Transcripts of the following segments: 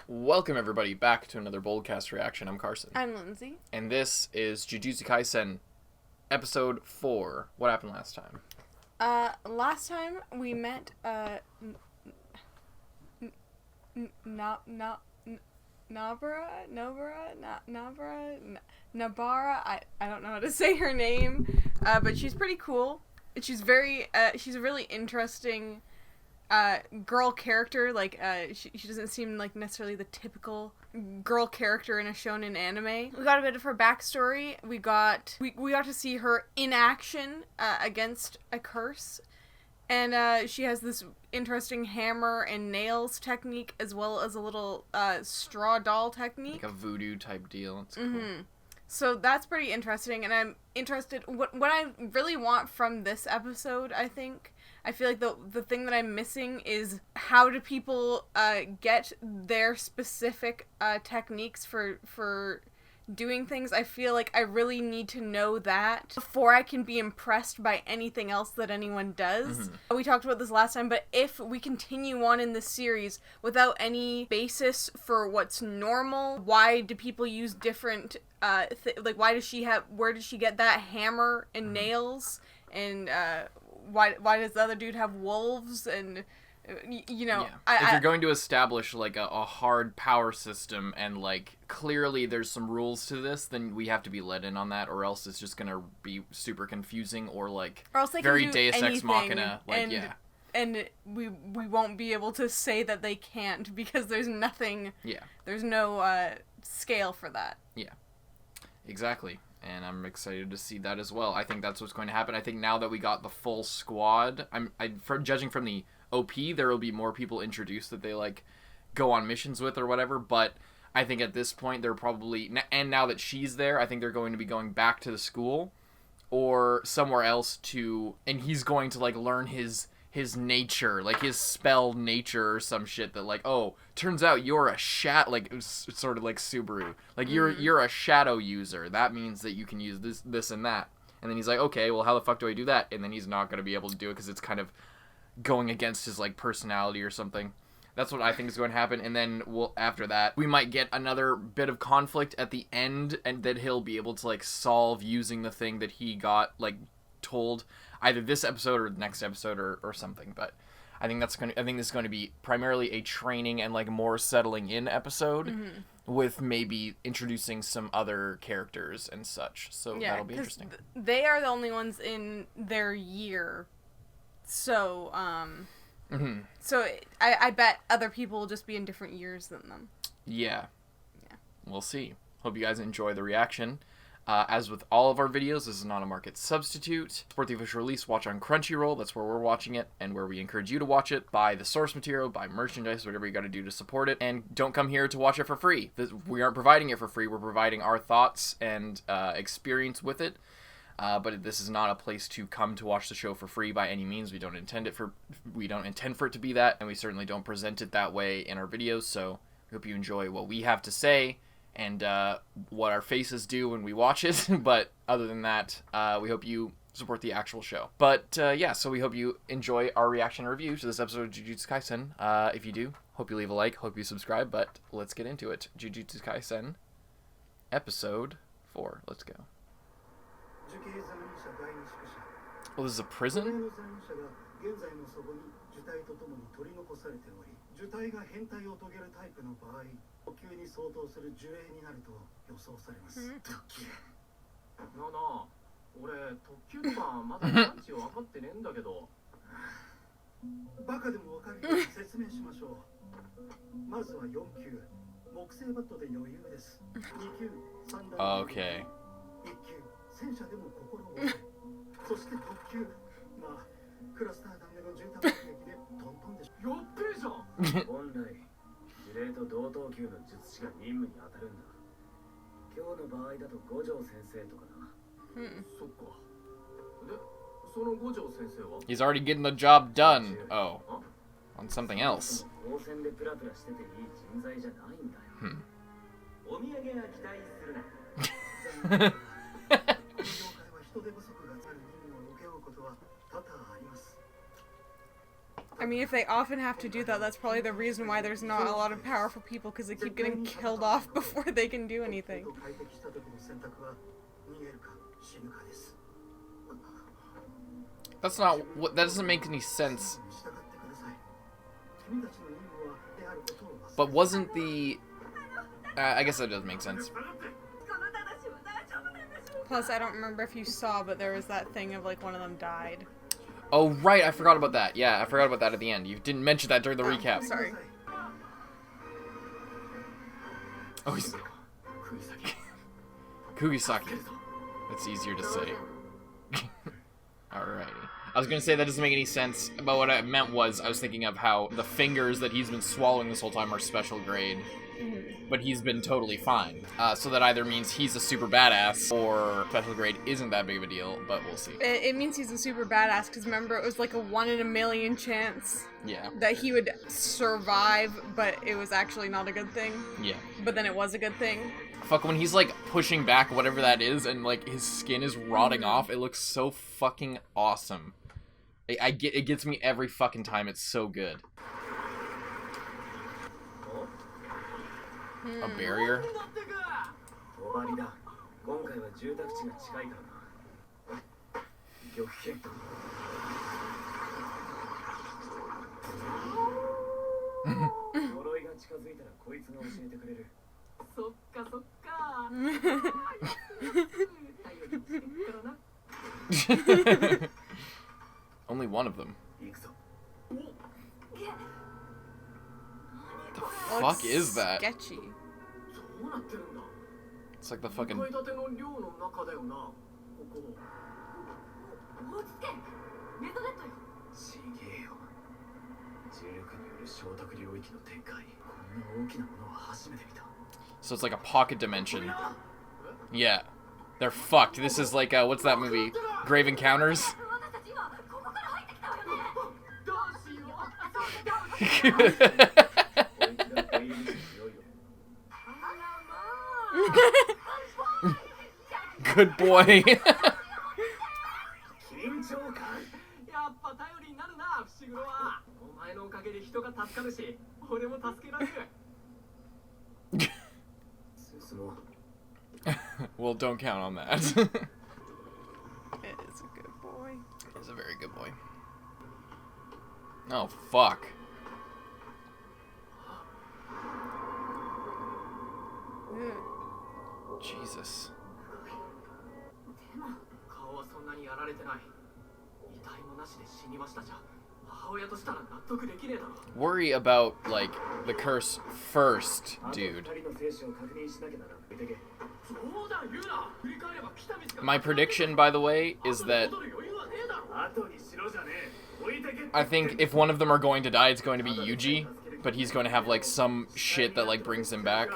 Welcome everybody back to another BOLDcast reaction. I'm Carson. I'm Lindsay. And this is Jujutsu Kaisen, episode 4. What happened last time? Last time we met, Nabara, I don't know how to say her name, but she's pretty cool. She's she's a really interesting, girl character. Like, she doesn't seem like necessarily the typical girl character in a shonen anime. We got a bit of her backstory. We got to see her in action, against a curse. And she has this interesting hammer and nails technique, as well as a little straw doll technique. Like a voodoo type deal. It's cool. Mm-hmm. So that's pretty interesting, and I'm interested. What I really want from this episode, I feel like the thing that I'm missing is how do people get their specific techniques for doing things. I feel like I really need to know that before I can be impressed by anything else that anyone does. Mm-hmm. We talked about this last time, but if we continue on in this series without any basis for what's normal, why do people use different, like where does she get that hammer and nails, and why does the other dude have wolves, and you know, yeah. If you're going to establish like a hard power system and like clearly there's some rules to this, then we have to be let in on that, or else it's just gonna be super confusing or else they very Deus Ex Machina. Like and we won't be able to say that they can't because there's nothing. Yeah. There's no scale for that. Yeah. Exactly. And I'm excited to see that as well. I think that's what's going to happen. I think now that we got the full squad, judging from the OP, there will be more people introduced that they like go on missions with or whatever, but I think at this point they're probably, and now that she's there, I think they're going to be going back to the school or somewhere else and he's going to like learn his nature, like his spell nature or some shit that like, oh, turns out you're a like it's sort of like Subaru, like you're a shadow user, that means that you can use this and that, and then he's like, okay, well how the fuck do I do that? And then he's not going to be able to do it because it's kind of going against his like personality or something. That's what I think is going to happen. And then after that we might get another bit of conflict at the end, and that he'll be able to like solve using the thing that he got like told either this episode or the next episode or something. But I think this is going to be primarily a training and like more settling in episode, with maybe introducing some other characters and such. So yeah, that'll be interesting. They are the only ones in their year. So, so I bet other people will just be in different years than them. Yeah. Yeah. We'll see. Hope you guys enjoy the reaction. As with all of our videos, this is not a market substitute. Support the official release, watch on Crunchyroll, that's where we're watching it, and where we encourage you to watch it. Buy the source material, buy merchandise, whatever you gotta do to support it, and don't come here to watch it for free. We aren't providing it for free, we're providing our thoughts and experience with it. But this is not a place to come to watch the show for free by any means. We don't intend for it to be that, and we certainly don't present it that way in our videos. So we hope you enjoy what we have to say and what our faces do when we watch it. But other than that, we hope you support the actual show. But yeah, so we hope you enjoy our reaction and review to this episode of Jujutsu Kaisen. If you do, hope you leave a like, hope you subscribe. But let's get into it. Jujutsu Kaisen, episode 4. Let's go. Oh, this is a prison? Okay. 戦車でも心を折れ、そして特急、まあクラスター弾での絨毯爆撃でトントンでしょ。やっべえじゃん。本来司令と同等級の術師が任務に当たるんだ。今日の場合だと五条先生とかな。そっか。で、その五条先生は He's already getting the job done. Oh, on something else. 応戦でプラプラしてていい人材じゃないんだよ。お土産は期待するな。I mean, if they often have to do that, that's probably the reason why there's not a lot of powerful people, because they keep getting killed off before they can do anything. That's not what. That doesn't make any sense. But wasn't the... I guess that does make sense. Plus, I don't remember if you saw, but there was that thing of, like, one of them died. Oh, right, I forgot about that. Yeah, I forgot about that at the end. You didn't mention that during the recap. Sorry. Oh, he's... Kugisaki. That's easier to say. Alrighty. I was gonna say that doesn't make any sense, but what I meant was, I was thinking of how the fingers that he's been swallowing this whole time are special grade. But he's been totally fine. So that either means he's a super badass, or special grade isn't that big of a deal, but we'll see. It means he's a super badass, because remember, it was like a 1 in a million chance that he would survive, but it was actually not a good thing. Yeah. But then it was a good thing. Fuck, when he's, like, pushing back whatever that is, and, like, his skin is rotting off, it looks so fucking awesome. It gets me every fucking time. It's so good. A barrier? Only one of them. The fuck is that? Sketchy. It's like the fucking... So it's like a pocket dimension. Yeah. They're fucked. This is like, what's that movie? Grave Encounters? Good boy. Well, don't count on that. It is a good boy. It's a very good boy. Oh, fuck. Jesus. Worry about, like, the curse first, dude. My prediction, by the way, is that I think if one of them are going to die, it's going to be Yuji, but he's going to have, like, some shit that, like, brings him back.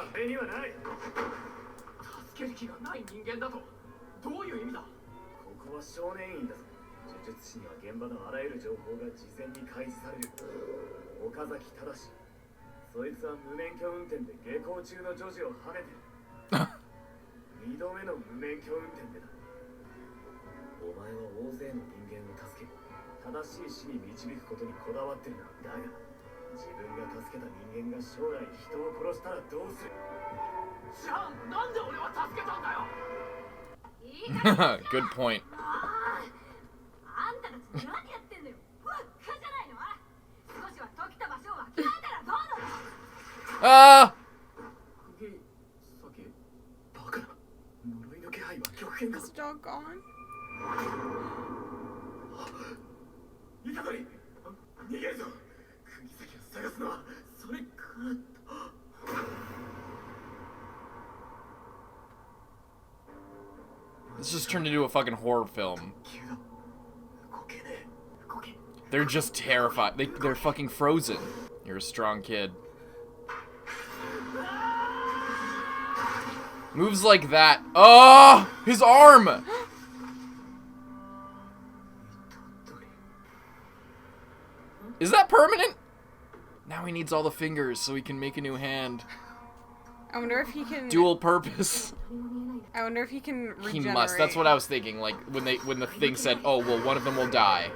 Good point. Ah! Is the dog gone? This just turned into a fucking horror film. They're just terrified. They're fucking frozen. You're a strong kid. Moves like that. Oh! His arm! Is that permanent? Now he needs all the fingers so he can make a new hand. I wonder if he can... Dual purpose. I wonder if he can regenerate. He must. That's what I was thinking. Like, when the thing said, oh, well, one of them will die.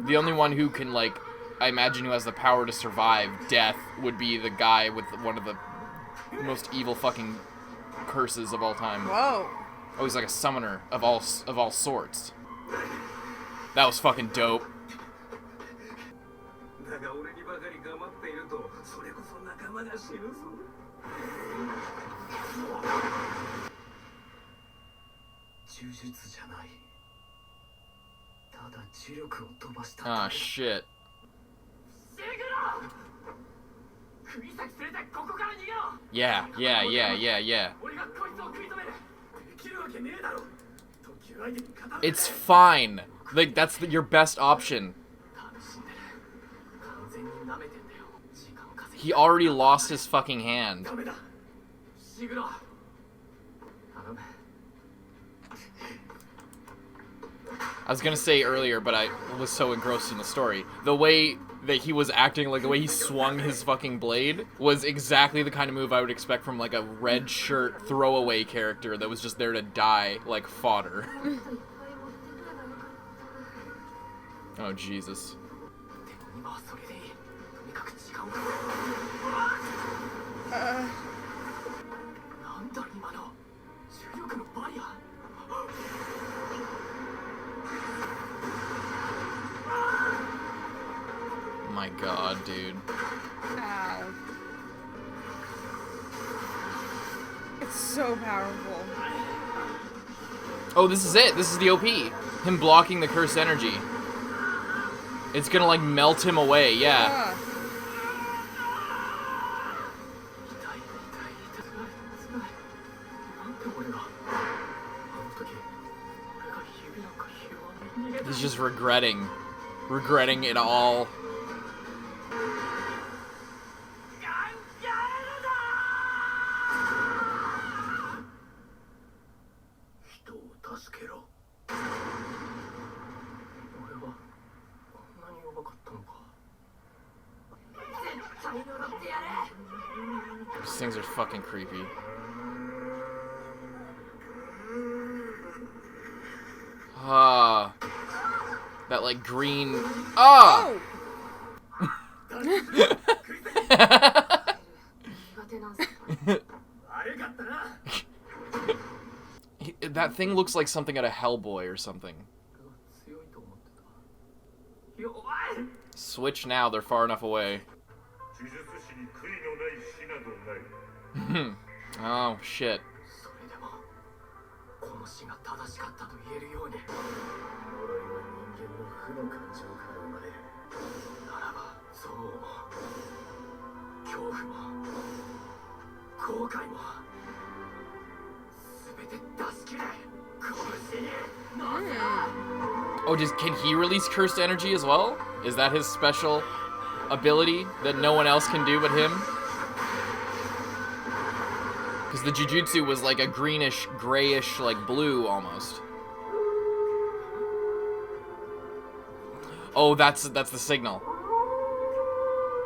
The only one who can, like, I imagine who has the power to survive death would be the guy with one of the most evil fucking curses of all time. Whoa. Oh, he's like a summoner of all sorts. That was fucking dope. Ah, shit. Yeah. It's fine. Like, that's your best option. He already lost his fucking hand. I was gonna say earlier, but I was so engrossed in the story. The way that he was acting, like the way he swung his fucking blade, was exactly the kind of move I would expect from like a red shirt throwaway character that was just there to die like fodder. Oh, Jesus. My god, dude. Ow. It's so powerful. Oh, this is it. This is the OP. Him blocking the cursed energy. It's gonna, like, melt him away, yeah. He's just regretting it all. These things are fucking creepy. Ah. That, like, green... Ah! Oh! That thing looks like something out of Hellboy or something. Switch now, they're far enough away. Oh, shit. Oh, can he release cursed energy as well? Is that his special ability that no one else can do but him? Because the Jujutsu was like a greenish, grayish, like blue almost. Oh, that's the signal.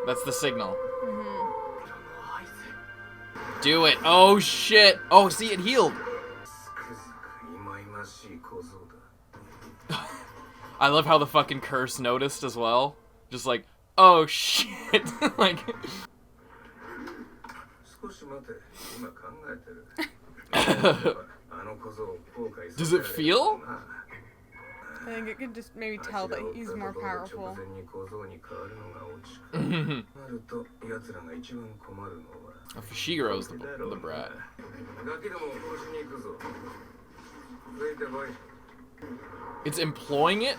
That's the signal. Do it. Oh, shit. Oh, see, it healed. I love how the fucking curse noticed as well. Just like, oh, shit. Like... Does it feel? I think it could just maybe tell that he's more powerful. Shigero's the brat. It's employing it?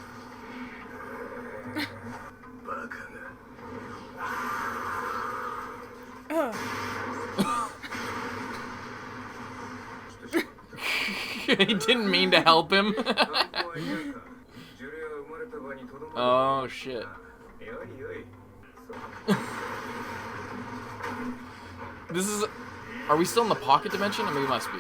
He didn't mean to help him. Oh, shit. This is... Are we still in the pocket dimension? I mean, we must be.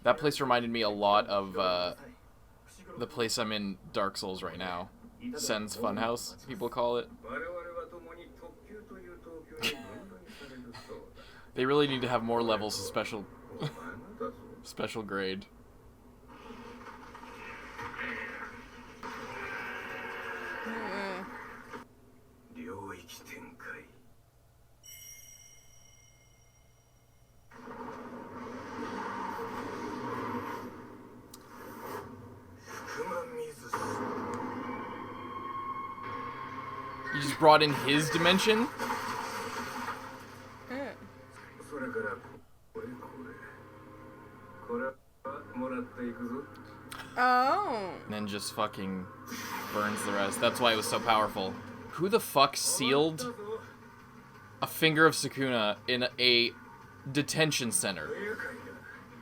That place reminded me a lot of the place I'm in Dark Souls right now. Sen's Funhouse, people call it. They really need to have more levels of special grade. You just brought in his dimension? Oh. And then just fucking burns the rest. That's why it was so powerful. Who the fuck sealed a finger of Sukuna in a detention center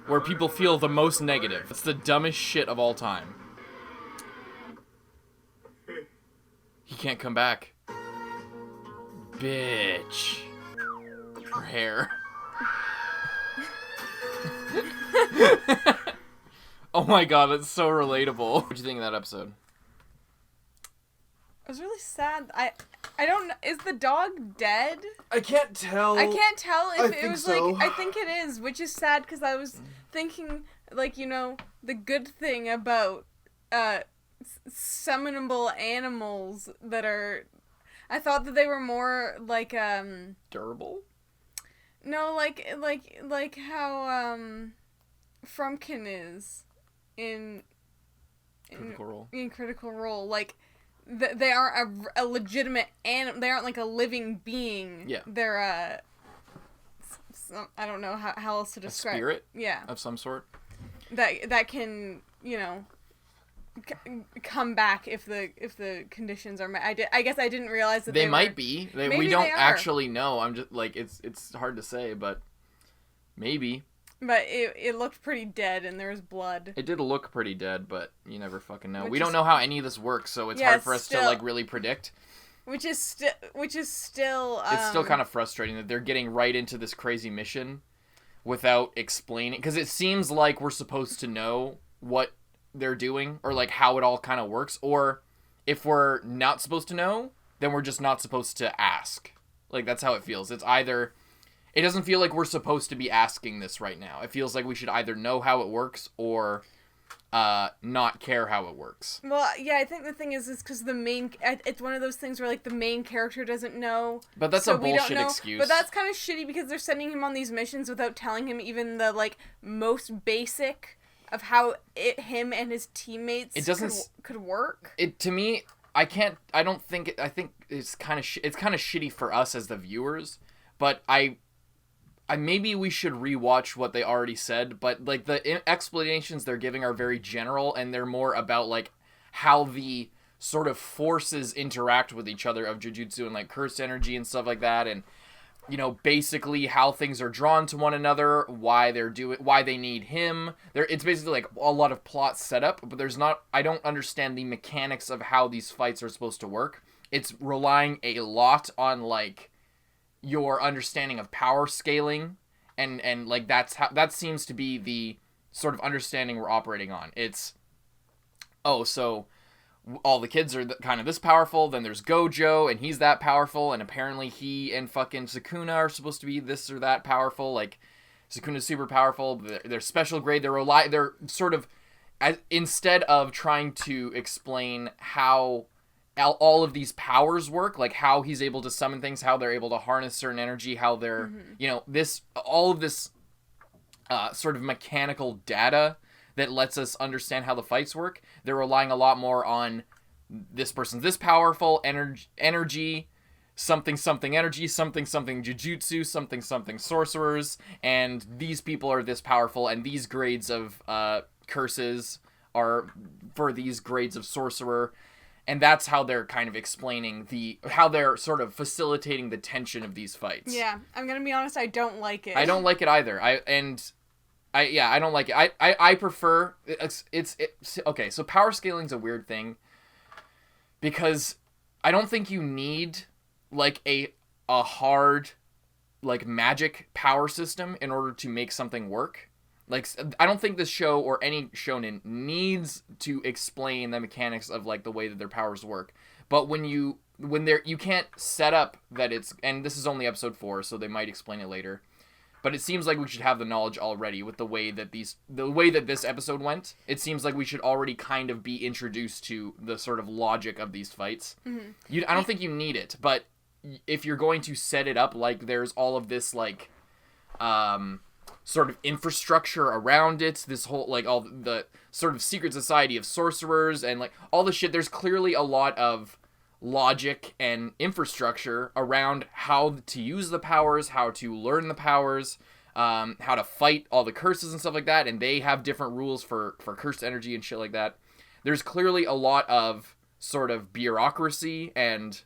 where people feel the most negative? It's the dumbest shit of all time. He can't come back. Bitch. Her hair. Oh my god, that's so relatable. What'd you think of that episode? It was really sad. I don't know. Is the dog dead? I can't tell. I can't tell if it was so. like. I think it is, which is sad because I was thinking, like, you know, the good thing about summonable animals that are. I thought that they were more like durable? No, like how Frumpkin is in Critical Role. In Critical Role, like they aren't a legitimate they aren't like a living being. Yeah. They're I don't know how else to describe. A spirit? Yeah. Of some sort? That can, you know, come back if the conditions are met. I guess I didn't realize that they might be. We don't actually know. I'm just like it's hard to say, but maybe. But it looked pretty dead, and there was blood. It did look pretty dead, but you never fucking know. We don't know how any of this works, so it's hard for us to like really predict. Which is still. It's still kind of frustrating that they're getting right into this crazy mission without explaining, because it seems like we're supposed to know what they're doing or like how it all kind of works, or if we're not supposed to know, then we're just not supposed to ask. Like that's how it feels. It's either. It doesn't feel like we're supposed to be asking this right now. It feels like we should either know how it works or not care how it works. Well, yeah, I think the thing is because it's one of those things where, like, the main character doesn't know. But that's a bullshit excuse. But that's kind of shitty because they're sending him on these missions without telling him even the, like, most basic of how him and his teammates could work. To me, I think it's kind of shitty for us as the viewers, but maybe we should rewatch what they already said, but like the explanations they're giving are very general, and they're more about like how the sort of forces interact with each other of Jujutsu and like cursed energy and stuff like that, and you know, basically how things are drawn to one another, why they need him. It's basically like a lot of plot setup, but I don't understand the mechanics of how these fights are supposed to work. It's relying a lot on like your understanding of power scaling, and like that seems to be the sort of understanding we're operating on. It's so all the kids are kind of this powerful, then there's Gojo and he's that powerful, and apparently he and fucking Sukuna are supposed to be this or that powerful. Like Sukuna's super powerful, they're special grade, they're sort of instead of trying to explain how all of these powers work, like how he's able to summon things, how they're able to harness certain energy, how they're, you know, all of this sort of mechanical data that lets us understand how the fights work. They're relying a lot more on this person's this powerful, energy, something energy, something jujutsu, something sorcerers, and these people are this powerful, and these grades of curses are for these grades of sorcerer. And that's how they're kind of explaining how they're sort of facilitating the tension of these fights. Yeah, I'm gonna be honest, I don't like it. I don't like it either. I don't like it. I prefer it's okay. So power scaling's a weird thing because I don't think you need like a hard like magic power system in order to make something work. Like, I don't think this show or any shonen needs to explain the mechanics of, like, the way that their powers work. But you can't set up that it's, and this is only episode 4, so they might explain it later. But it seems like we should have the knowledge already with the way that this episode went. It seems like we should already kind of be introduced to the sort of logic of these fights. Mm-hmm. I don't think you need it, but if you're going to set it up like there's all of this, like, sort of infrastructure around it, this whole, like, all the sort of secret society of sorcerers and, like, all the shit, there's clearly a lot of logic and infrastructure around how to use the powers, how to learn the powers, how to fight all the curses and stuff like that, and they have different rules for cursed energy and shit like that. There's clearly a lot of sort of bureaucracy, and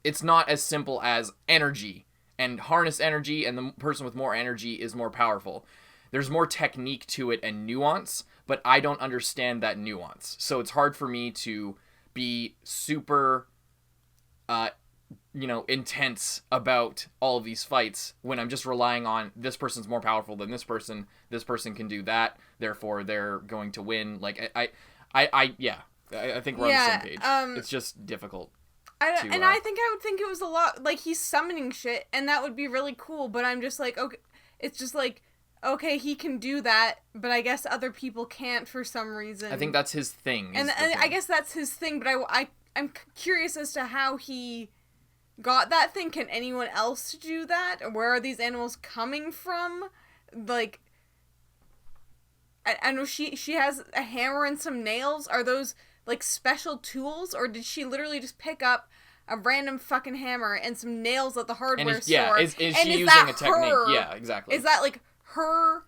it's not as simple as energy and harness energy, and the person with more energy is more powerful. There's more technique to it and nuance, but I don't understand that nuance. So it's hard for me to be super, intense about all of these fights when I'm just relying on this person's more powerful than this person can do that, therefore they're going to win. Like, I think we're on the same page. It's just difficult. I think I would think it was a lot, like, he's summoning shit, and that would be really cool, but I'm just like, okay, it's just like, okay, he can do that, but I guess other people can't for some reason. I think that's his thing. And I guess that's his thing, but I'm curious as to how he got that thing. Can anyone else do that? Where are these animals coming from? Like, I know she has a hammer and some nails. Are those, like, special tools, or did she literally just pick up a random fucking hammer and some nails at the hardware store? Yeah, is she using a technique? Yeah, exactly. Is that, like, her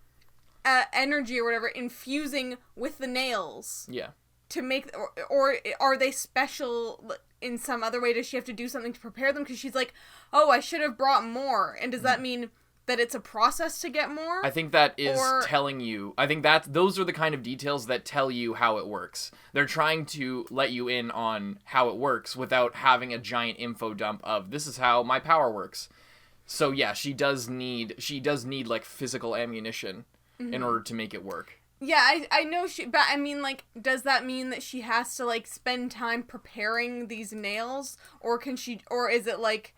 energy or whatever infusing with the nails? Yeah. To make, or are they special in some other way? Does she have to do something to prepare them? Because she's like, oh, I should have brought more. And does that mean that it's a process to get more? I think that is telling you. I think those are the kind of details that tell you how it works. They're trying to let you in on how it works without having a giant info dump of, this is how my power works. So yeah, she does need like physical ammunition in order to make it work. Yeah, I know but I mean, like, does that mean that she has to, like, spend time preparing these nails? Or is it like,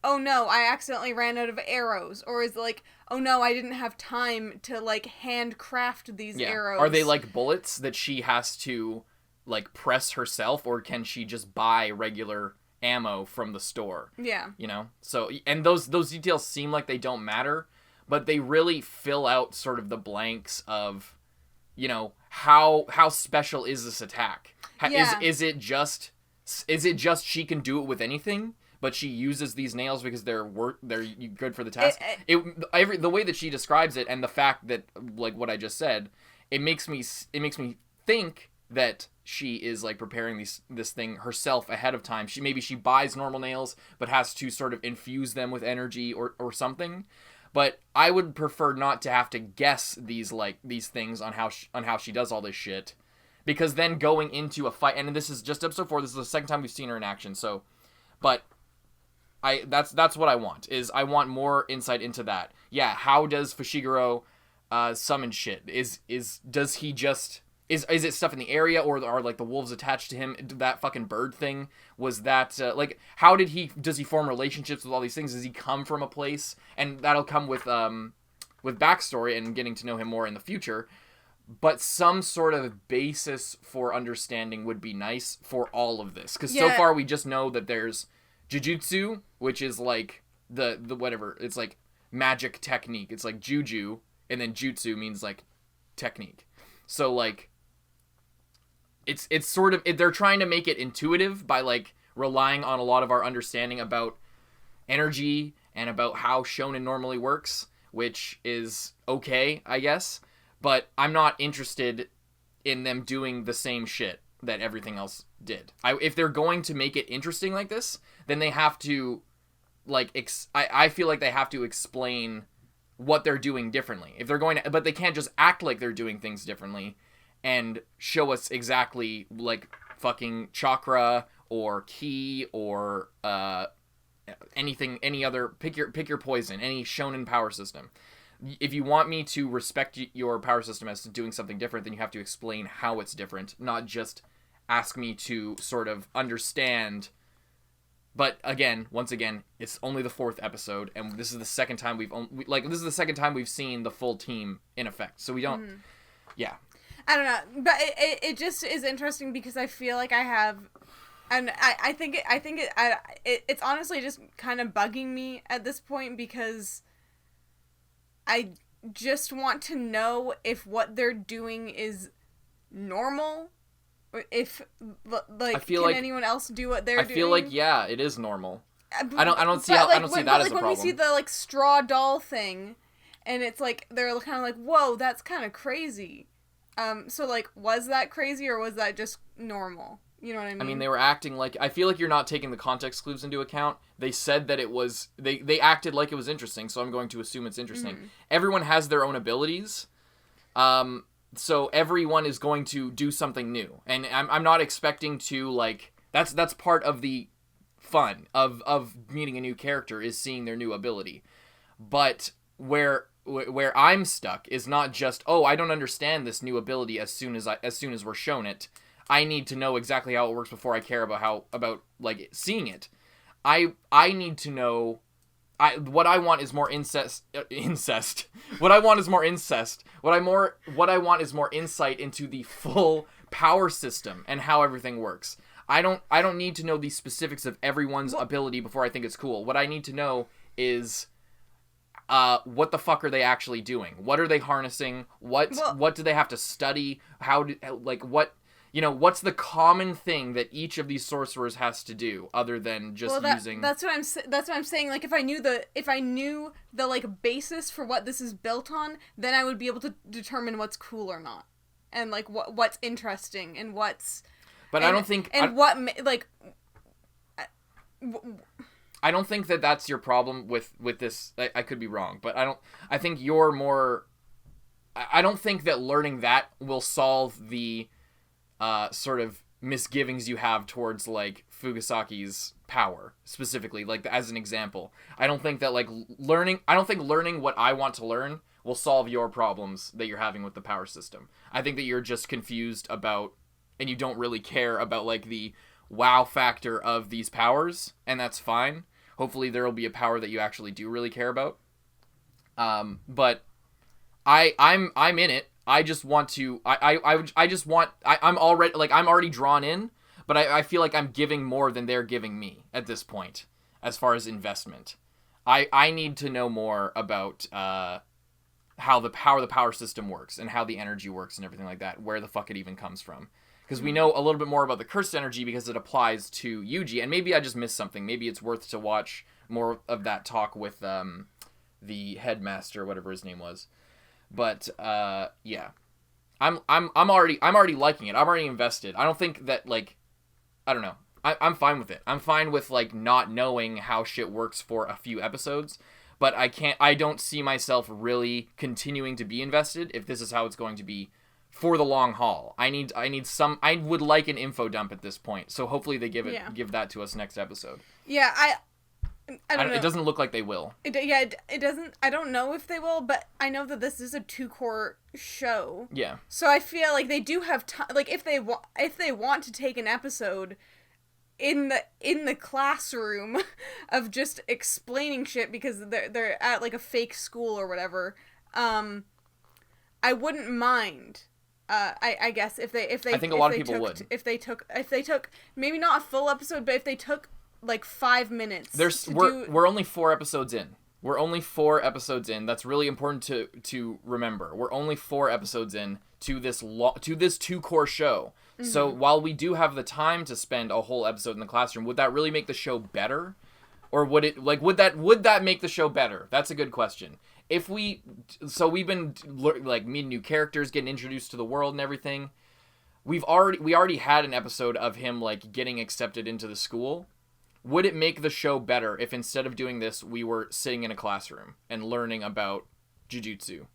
oh no, I accidentally ran out of arrows? Or is it like, oh no, I didn't have time to, like, handcraft these arrows? Are they, like, bullets that she has to, like, press herself? Or can she just buy regular ammo from the store? Yeah. You know? So, and those details seem like they don't matter, but they really fill out sort of the blanks of, you know, how special is this attack? Yeah. Is it just she can do it with anything, but she uses these nails because they're good for the task? The way that she describes it, and the fact that, like, what I just said, it makes me think that she is, like, preparing this thing herself ahead of time. She buys normal nails, but has to sort of infuse them with energy or something. But I would prefer not to have to guess these things on how she does all this shit, because then going into a fight, and this is just episode 4. This is the second time we've seen her in action. So, but that's what I want. Is I want more insight into that. Yeah, how does Fushiguro summon shit? Does he just is it stuff in the area, or are, like, the wolves attached to him? That fucking bird thing, was that like, how does he form relationships with all these things? Does he come from a place? And that'll come with backstory and getting to know him more in the future. But some sort of basis for understanding would be nice for all of this, because so far we just know that there's Jujutsu, which is, like, the whatever, it's like magic technique. It's like Juju, and then Jutsu means, like, technique. So, like, it's sort of, they're trying to make it intuitive by, like, relying on a lot of our understanding about energy and about how shonen normally works, which is okay, I guess. But I'm not interested in them doing the same shit that everything else did. If they're going to make it interesting like this, then they have to, like, I feel like they have to explain what they're doing differently. If they're going to, but they can't just act like they're doing things differently and show us exactly, like, fucking chakra or ki or anything, any other, pick your poison, any shonen power system. if you want me to respect your power system as doing something different, then you have to explain how it's different, not just ask me to sort of understand. But again, once again, it's only the 4th episode, and this is the second time we've seen the full team in effect. So we don't, yeah. I don't know, but it just is interesting because I feel like I have, and I think it's honestly just kind of bugging me at this point because I just want to know if what they're doing is normal. If anyone else do what they're doing? I feel like it is normal. I don't see that as a problem. When we see the like straw doll thing, and it's like they're kind of like, whoa, that's kind of crazy. So like, was that crazy or was that just normal? You know what I mean? I mean, they were acting like, I feel like you're not taking the context clues into account. They said that it was, they acted like it was interesting, so I'm going to assume it's interesting. Everyone has their own abilities. So everyone is going to do something new, and I'm not expecting to like that's part of the fun of meeting a new character is seeing their new ability. But where I'm stuck is not just, oh, I don't understand this new ability as soon as we're shown it. I need to know exactly how it works before I care about like seeing it. I need to know. What I want is more incest. What I want is more incest. What I want is more insight into the full power system and how everything works. I don't need to know the specifics of everyone's ability before I think it's cool. What I need to know is what the fuck are they actually doing? What are they harnessing? What do they have to study? What's the common thing that each of these sorcerers has to do other than just using? That's what I'm saying. Like, if I knew the like basis for what this is built on, then I would be able to determine what's cool or not, and like what's interesting and what's. But I don't think. I don't think that that's your problem with this. I could be wrong, but I think you're more. I don't think that learning that will solve the. Sort of misgivings you have towards like Fugasaki's power specifically, like as an example. I don't think learning what I want to learn will solve your problems that you're having with the power system. I think that you're just confused about, and you don't really care about like the wow factor of these powers, and that's fine. Hopefully there will be a power that you actually do really care about. But I'm in it. I just want to. I'm already drawn in, but I feel like I'm giving more than they're giving me at this point, as far as investment. I need to know more about how the power system works and how the energy works and everything like that. Where the fuck it even comes from, because we know a little bit more about the cursed energy because it applies to Yuji, and maybe I just missed something. Maybe it's worth to watch more of that talk with the headmaster, whatever his name was. But yeah, I'm already liking it. I'm already invested. I don't think that like, I don't know. I'm fine with it. I'm fine with like not knowing how shit works for a few episodes, but I don't see myself really continuing to be invested if this is how it's going to be for the long haul. I would like an info dump at this point. So hopefully they give that to us next episode. Yeah, I don't know. It doesn't look like they will. It doesn't. I don't know if they will, but I know that this is a 2-core show. Yeah. So I feel like they do have time. Like if they want to take an episode in the classroom of just explaining shit because they're at like a fake school or whatever, I wouldn't mind. I guess if they I think a lot of people would. If they took maybe not a full episode, but if they took like 5 minutes. We're only 4 episodes in. We're only 4 episodes in. That's really important to remember. We're only 4 episodes in to this 2-core show. Mm-hmm. So while we do have the time to spend a whole episode in the classroom, would that really make the show better? Or would that make the show better? That's a good question. We've been like meeting new characters, getting introduced to the world and everything. We already had an episode of him like getting accepted into the school. Would it make the show better if instead of doing this, we were sitting in a classroom and learning about Jujutsu?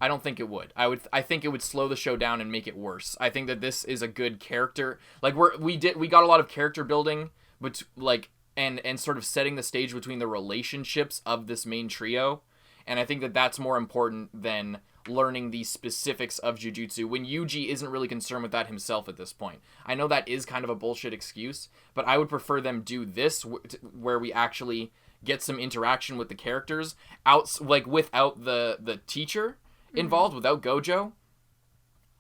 I don't think it would. I think it would slow the show down and make it worse. I think that this is a good character. Like we got a lot of character building, but like and sort of setting the stage between the relationships of this main trio. And I think that that's more important than learning the specifics of Jujutsu when Yuji isn't really concerned with that himself at this point. I know that is kind of a bullshit excuse, but I would prefer them do this where we actually get some interaction with the characters without the teacher involved, without Gojo.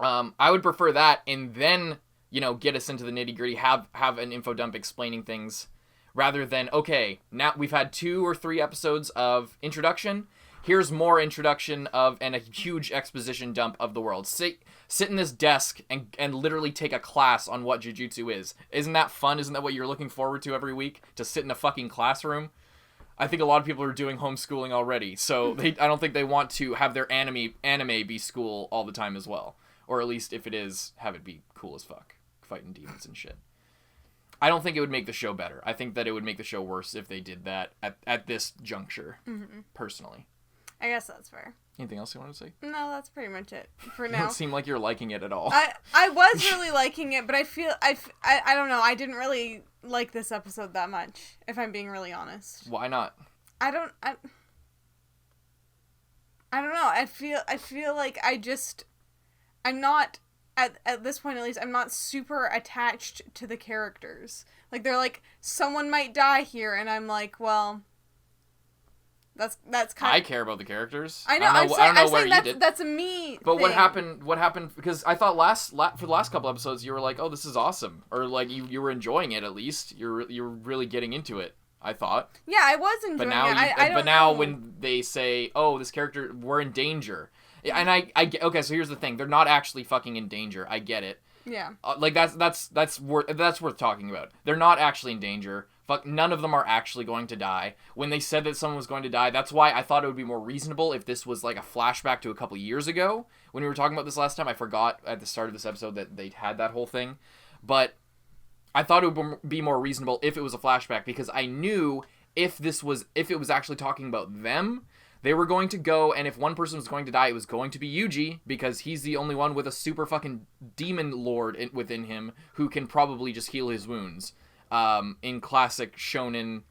I would prefer that, and then, get us into the nitty-gritty, have an info dump explaining things, rather than, okay, now we've had 2 or 3 episodes of introduction, here's more introduction and a huge exposition dump of the world. Sit in this desk and literally take a class on what Jujutsu is. Isn't that fun? Isn't that what you're looking forward to every week? To sit in a fucking classroom? I think a lot of people are doing homeschooling already, so I don't think they want to have their anime be school all the time as well. Or at least if it is, have it be cool as fuck. Fighting demons and shit. I don't think it would make the show better. I think that it would make the show worse if they did that at this juncture, personally. I guess that's fair. Anything else you want to say? No, that's pretty much it for now. You don't seem like you're liking it at all. I was really liking it, but I feel I don't know. I didn't really like this episode that much, if I'm being really honest. Why not? I don't know. I feel like I'm not at this point, at least, I'm not super attached to the characters. Like, they're like, someone might die here, and I'm like, well, that's kind of... I care about the characters. I know. I don't know where you did. That's a me But thing. what happened, because I thought for the last couple episodes, you were like, oh, this is awesome. Or, like, you were enjoying it, at least. You were really getting into it, I thought. Yeah, I was enjoying it. But now when they say, oh, this character, we're in danger... And okay, so here's the thing. They're not actually fucking in danger. I get it. Yeah. That's worth talking about. They're not actually in danger. Fuck, none of them are actually going to die. When they said that someone was going to die, that's why I thought it would be more reasonable if this was like a flashback to a couple years ago. When we were talking about this last time, I forgot at the start of this episode that they had that whole thing. But I thought it would be more reasonable if it was a flashback, because I knew if it was actually talking about them, they were going to go, and if one person was going to die, it was going to be Yuji, because he's the only one with a super fucking demon lord within him who can probably just heal his wounds. In classic shonen,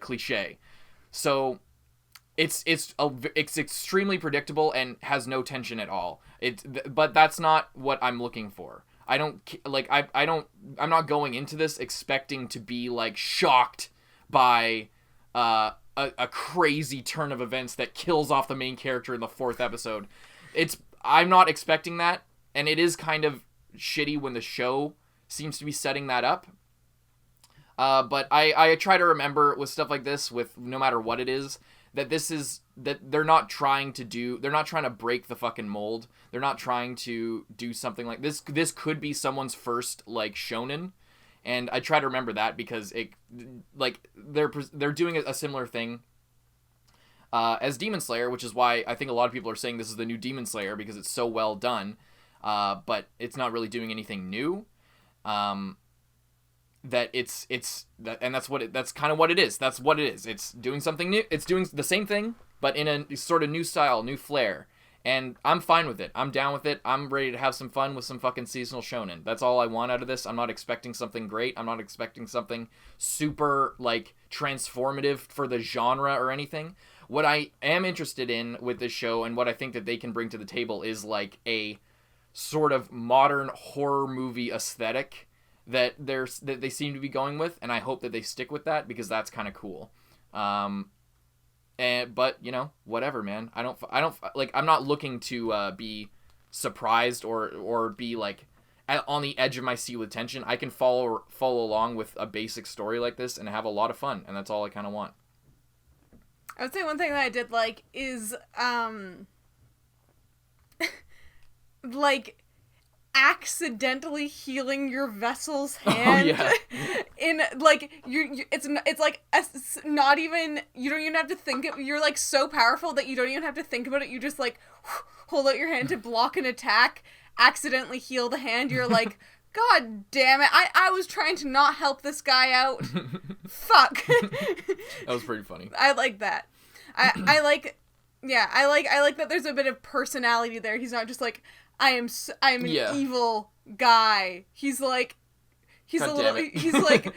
cliche. So, it's extremely predictable and has no tension at all. But that's not what I'm looking for. I'm not going into this expecting to be, like, shocked by, a crazy turn of events that kills off the main character in the 4th episode. I'm not expecting that, and it is kind of shitty when the show seems to be setting that up. But I try to remember with stuff like this, with no matter what it is, that they're not trying to break the fucking mold. They're not trying to do something like this. This could be someone's first, like, shonen. And I try to remember that because they're doing a similar thing as Demon Slayer, which is why I think a lot of people are saying this is the new Demon Slayer, because it's so well done, but it's not really doing anything new. And that's kind of what it is. That's what it is. It's doing something new. It's doing the same thing, but in a sort of new style, new flair. And I'm fine with it. I'm down with it. I'm ready to have some fun with some fucking seasonal shonen. That's all I want out of this. I'm not expecting something great. I'm not expecting something super, like, transformative for the genre or anything. What I am interested in with this show, and what I think that they can bring to the table, is, like, a sort of modern horror movie aesthetic that they seem to be going with, and I hope that they stick with that, because that's kind of cool. But whatever, man. I don't like. I'm not looking to be surprised or be like on the edge of my seat with tension. I can follow along with a basic story like this and have a lot of fun, and that's all I kind of want. I would say one thing that I did like is like accidentally healing your vessel's hand. Oh, yeah. In like it's like not even, you don't even have to think it. You're like so powerful that you don't even have to think about it. You just like hold out your hand to block an attack, accidentally heal the hand. You're like, God damn it, I was trying to not help this guy out. Fuck. That was pretty funny. I like that. I like that there's a bit of personality there. He's not just like, I'm an evil guy. He's like, he's God a little, he's like,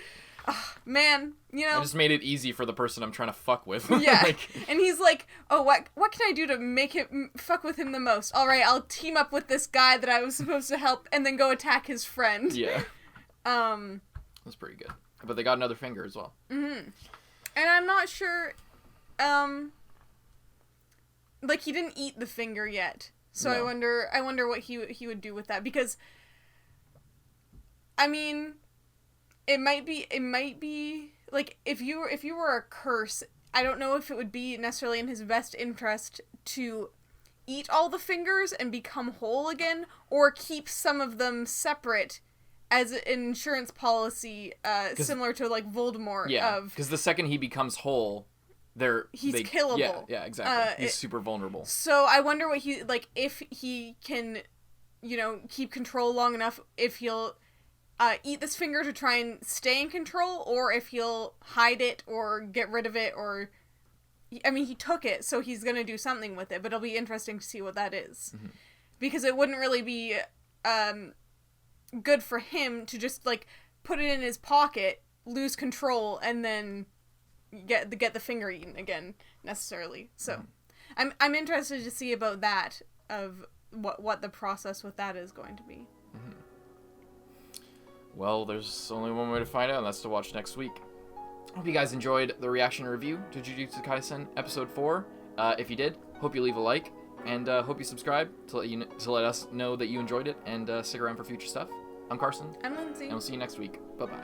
Man, I just made it easy for the person I'm trying to fuck with. Yeah. And he's like, oh, what can I do to make him fuck with him the most? All right, I'll team up with this guy that I was supposed to help and then go attack his friend. Yeah. That's pretty good. But they got another finger as well. Mm-hmm. And I'm not sure, like, he didn't eat the finger yet. So no. I wonder what he would do with that, because I mean, it might be like, if you were a curse, I don't know if it would be necessarily in his best interest to eat all the fingers and become whole again, or keep some of them separate as an insurance policy, similar to like Voldemort. Yeah, because the second he becomes whole, he's killable. Yeah, exactly. He's super vulnerable. So I wonder what if he can, keep control long enough, if he'll eat this finger to try and stay in control, or if he'll hide it or get rid of it, or, I mean, he took it, so he's gonna do something with it, but it'll be interesting to see what that is. Mm-hmm. Because it wouldn't really be good for him to just, like, put it in his pocket, lose control, and then get the finger eaten again, necessarily. So, I'm interested to see about that, of what the process with that is going to be. Mm-hmm. Well, there's only one way to find out, and that's to watch next week. Hope you guys enjoyed the reaction review to Jujutsu Kaisen Episode 4. If you did, hope you leave a like, and hope you subscribe to let us know that you enjoyed it, and stick around for future stuff. I'm Carson. I'm Lindsay. And we'll see you next week. Bye-bye.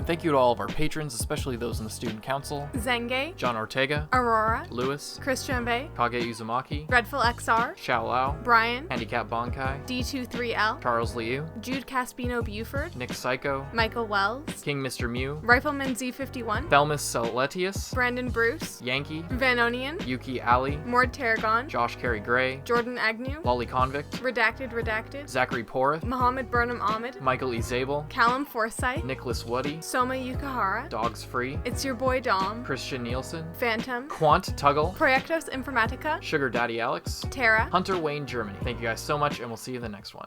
Thank you to all of our patrons, especially those in the Student Council. Zenge, John Ortega, Aurora, Lewis, Christian Bay, Kage Uzumaki, Dreadful XR, Xiao Lao, Brian, Handicap Bonkai, D23L, Charles Liu, Jude Caspino Buford, Nick Psycho, Michael Wells, King Mr. Mew, Rifleman Z51, Thelmus Celetius, Brandon Bruce, Yankee, Vanonian, Yuki Ali, Mord Tarragon, Josh Carey Gray, Jordan Agnew, Lolly Convict, Redacted, Zachary Porth, Mohammed Burnham Ahmed, Michael E. Zabel, Callum Forsyth, Nicholas Woody, Soma Yukahara, Dogs Free, It's Your Boy Dom, Christian Nielsen, Phantom, Quant Tuggle, Proyectos Informatica, Sugar Daddy Alex, Tara, Hunter Wayne Germany. Thank you guys so much, and we'll see you in the next one.